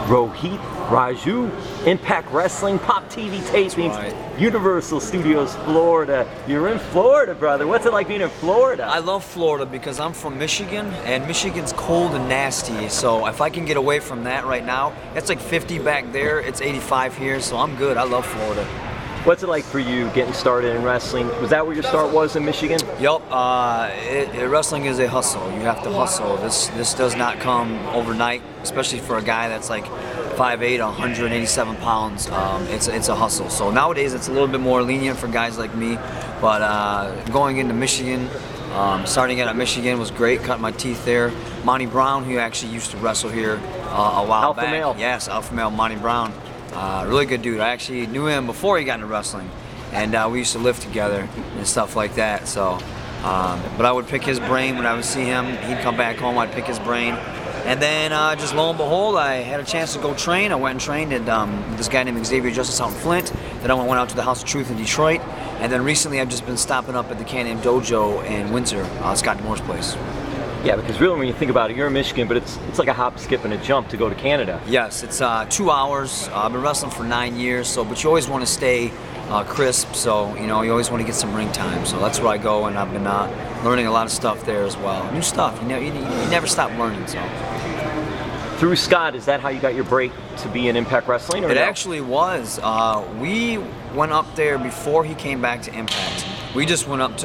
Rohit Raju, Impact Wrestling, Pop TV tapings, right. Universal Studios, Florida. You're in Florida, brother. What's it like being in Florida? I love Florida because I'm from Michigan, and Michigan's cold and nasty. So if I can get away from that right now, it's like 50 back there, it's 85 here, so I'm good. I love Florida. What's it like for you getting started in wrestling? Was that where your start was, in Michigan? Yup. Wrestling is a hustle. You have to hustle. This does not come overnight, especially for a guy that's like 5'8", 187 pounds. It's a hustle. So nowadays it's a little bit more lenient for guys like me. But going into Michigan, starting out at Michigan was great. Cut my teeth there. Monty Brown, who actually used to wrestle here a while back. Alpha male. Yes, Alpha male Monty Brown. Really good dude. I actually knew him before he got into wrestling, and we used to live together and stuff like that. So, but I would pick his brain when I would see him. He'd come back home, I'd pick his brain, and then just lo and behold, I had a chance to go train. I went and trained at this guy named Xavier Justice out in Flint. Then I went out to the House of Truth in Detroit, and then recently I've just been stopping up at the Can-Am Dojo in Windsor, Scott Moore's place. Yeah, because really when you think about it, you're in Michigan, but it's like a hop, skip, and a jump to go to Canada. Yes, it's 2 hours. I've been wrestling for 9 years, so but you always want to stay crisp, so you always want to get some ring time. So that's where I go, and I've been learning a lot of stuff there as well. New stuff. You never stop learning. So Through Scott, is that how you got your break to be in Impact Wrestling? Or it no? actually was. We went up there before he came back to Impact. We just went up to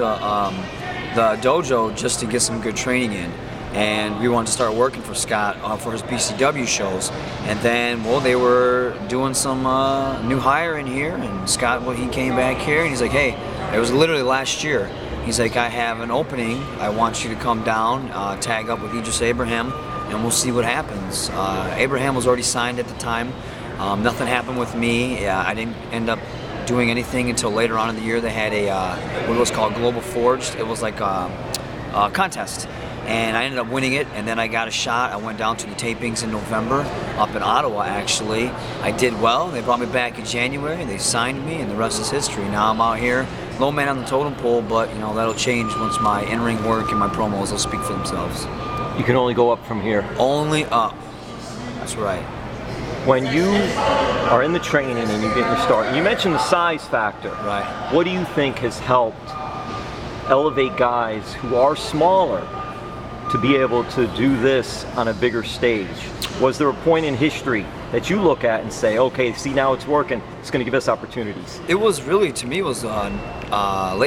the dojo just to get some good training in, and we wanted to start working for Scott for his BCW shows. And then, well, they were doing some new hire in here, and Scott, well, he came back here and he's like, hey, it was literally last year. He's like, I have an opening. I want you to come down, tag up with Idris Abraham, and we'll see what happens. Abraham was already signed at the time. Nothing happened with me. I didn't end up doing anything until later on in the year. They had what was called Global Forged. It was like a contest, and I ended up winning it, and then I got a shot. I went down to the tapings in November up in Ottawa, actually. I did well. They brought me back in January. They signed me, and the rest is history. Now I'm out here, low man on the totem pole, but that'll change once my in-ring work and my promos will speak for themselves. You can only go up from here. Only up. That's right. When you are in the training and you get your start, you mentioned the size factor. Right. What do you think has helped elevate guys who are smaller to be able to do this on a bigger stage? Was there a point in history that you look at and say, okay, see, now it's working, it's going to give us opportunities? It was really, to me, it was late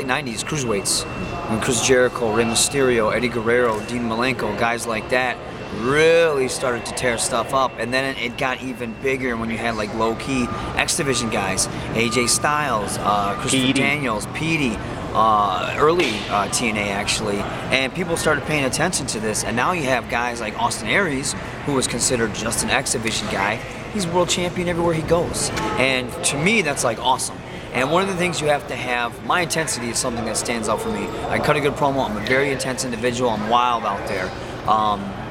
90s cruiserweights. When Chris Jericho, Rey Mysterio, Eddie Guerrero, Dean Malenko, guys like that really started to tear stuff up, and then it got even bigger when you had like low-key X Division guys, AJ Styles, Christopher Daniels, Petey, early TNA actually, and people started paying attention to this, and now you have guys like Austin Aries, who was considered just an X Division guy. He's world champion everywhere he goes, and to me that's like awesome. And one of the things you have to have, my intensity is something that stands out for me. I cut a good promo, I'm a very intense individual, I'm wild out there.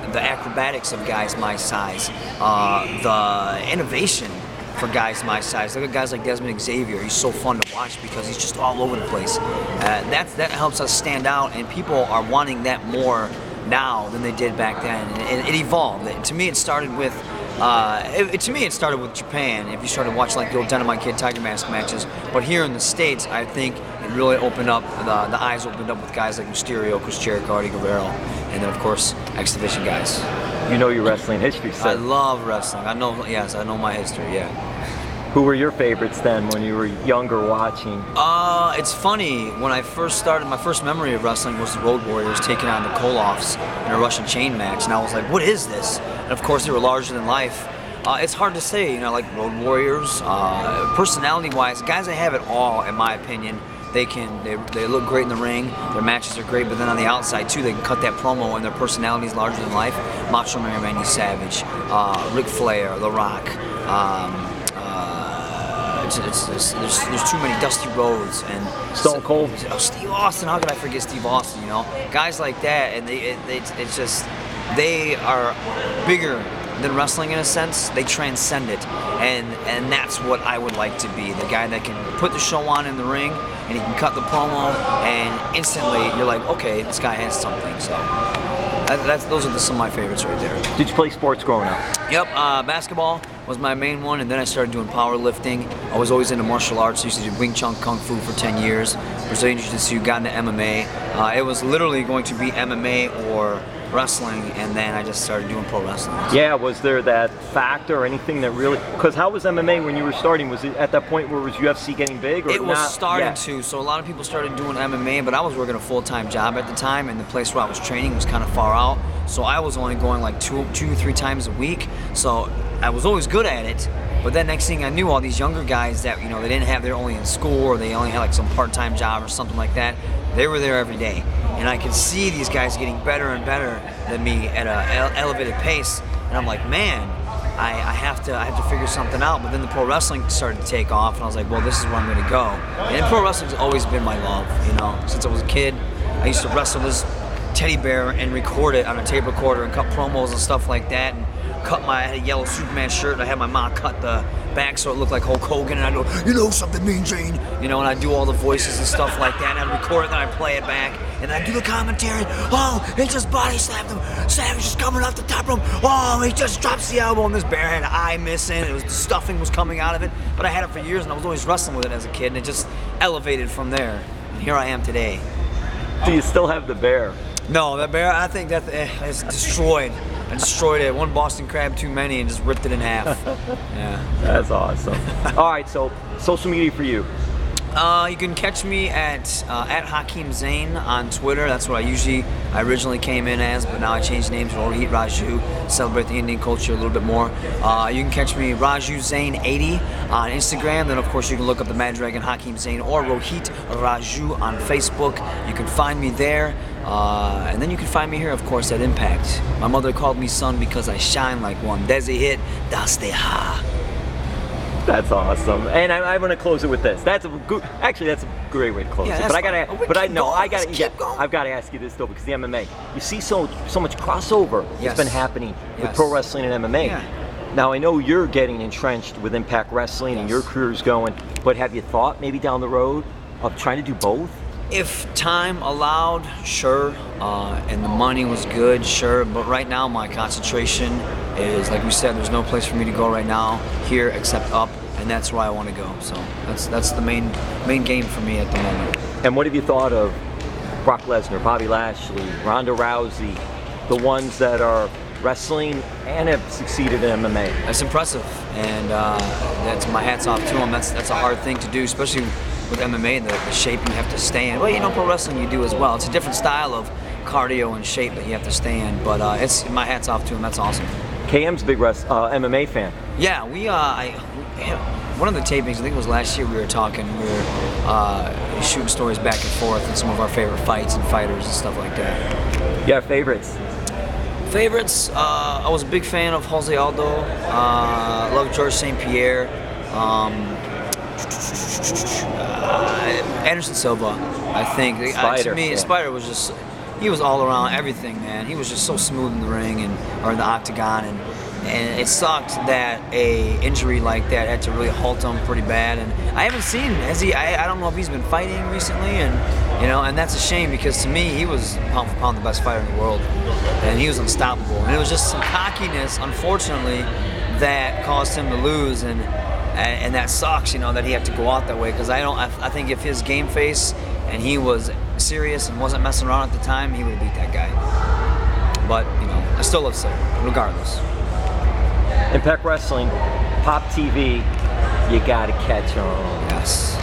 The acrobatics of guys my size, the innovation for guys my size. Look at guys like Desmond Xavier. He's so fun to watch because he's just all over the place. That helps us stand out, and people are wanting that more now than they did back then. And it evolved. To me, it started with Japan. If you started watching like the old Dynamite Kid Tiger Mask matches, but here in the States, I think it really opened up, the eyes opened up with guys like Mysterio, Chris Jericho, Eddie Guerrero, and then of course X Division guys. You know your wrestling history, sir. I love wrestling. I know my history. Yeah. Who were your favorites then when you were younger watching? It's funny, when I first started, my first memory of wrestling was the Road Warriors taking on the Koloffs in a Russian chain match, and I was like, what is this? And of course they were larger than life. It's hard to say, like Road Warriors, personality-wise, guys that have it all, in my opinion. They look great in the ring, their matches are great, but then on the outside too, they can cut that promo and their personality is larger than life. Macho Man Randy Savage, Ric Flair, The Rock, there's too many Dusty Rhodes and Stone Cold. Steve Austin. How could I forget Steve Austin? Guys like that, and they are bigger than wrestling in a sense. They transcend it, and that's what I would like to be, the guy that can put the show on in the ring and he can cut the promo, and instantly you're like, okay, this guy has something. So Those are some of my favorites right there. Did you play sports growing up? Yep, basketball was my main one, and then I started doing powerlifting. I was always into martial arts. I used to do Wing Chun Kung Fu for 10 years. Brazilian Jiu-Jitsu, got into MMA. It was literally going to be MMA or wrestling, and then I just started doing pro wrestling. Yeah, was there that factor or anything that really, because how was MMA when you were starting? Was it at that point where was UFC getting big or it was not? starting Yeah. to, so a lot of people started doing MMA, but I was working a full-time job at the time, and the place where I was training was kind of far out, so I was only going like two, 3 times a week, so I was always good at it. But then next thing I knew, all these younger guys that, you know, they didn't have, they're only in school or they only had like some part-time job or something like that, they were there every day. And I could see these guys getting better and better than me at an elevated pace. And I'm like, man, I have to figure something out. But then the pro wrestling started to take off, and I was like, well, this is where I'm gonna go. And pro wrestling's always been my love, you know. Since I was a kid, I used to wrestle this teddy bear and record it on a tape recorder and cut promos and stuff like that. And I had a yellow Superman shirt, and I had my mom cut the back so it looked like Hulk Hogan, and I'd go, you know something, Mean Gene, you know, and I'd do all the voices and stuff like that, and I'd record it, then I'd play it back, and I'd do the commentary. Oh, he just body slammed him. Savage is coming off the top rope. Oh, he just drops the elbow, and this bear had an eye missing. It was, the stuffing was coming out of it, but I had it for years, and I was always wrestling with it as a kid, and it just elevated from there. And here I am today. Do you still have the bear? No, that bear, I think that it's destroyed. I destroyed it. One Boston Crab too many and just ripped it in half. Yeah. That's awesome. All right, so social media for you. You can catch me at Hakeem Zain on Twitter. That's what I originally came in as, but now I changed names to Rohit Raju, celebrate the Indian culture a little bit more. You can catch me Raju Zain 80 on Instagram. Then of course you can look up the Mad Dragon Hakeem Zain or Rohit Raju on Facebook. You can find me there. And then you can find me here, of course, at Impact. My mother called me son because I shine like one. Desi hit, das de ha. That's awesome. And I'm going to close it with this. That's a good, actually, that's a great way to close it. But I gotta, I've got to ask you this though, because the MMA, you see so much crossover that's been happening with pro wrestling and MMA. Yeah. Now I know you're getting entrenched with Impact Wrestling and your career's going, but have you thought maybe down the road of trying to do both? If time allowed, sure, and the money was good, sure, but right now my concentration is, like we said, there's no place for me to go right now here except up, and that's where I want to go. So that's the main game for me at the moment. And what have you thought of Brock Lesnar, Bobby Lashley, Ronda Rousey, the ones that are wrestling and have succeeded in MMA? That's impressive, and that's my hats off to them. That's a hard thing to do, especially with MMA, the shape you have to stay in. Well, you know, pro wrestling you do as well. It's a different style of cardio and shape that you have to stay in, but it's my hats off to him. That's awesome. KM's a big MMA fan. Yeah, one of the tapings, I think it was last year, we were talking. We were shooting stories back and forth and some of our favorite fights and fighters and stuff like that. Yeah, favorites. Favorites, I was a big fan of Jose Aldo. Loved George St. Pierre. Anderson Silva, I think. Spider, to me, Spider was just, he was all around everything, man. He was just so smooth in the ring or in the octagon, and it sucked that a injury like that had to really halt him pretty bad. And I haven't seen, I don't know if he's been fighting recently, and you know, and that's a shame because to me he was pound for pound the best fighter in the world, and he was unstoppable. And it was just some cockiness, unfortunately, that caused him to lose, and that sucks, you know, that he had to go out that way, because I think if his game face and he was serious and wasn't messing around at the time, he would have beat that guy. But, you know, I still love Silver, regardless. Impact Wrestling, Pop TV, you gotta catch 'em. Yes.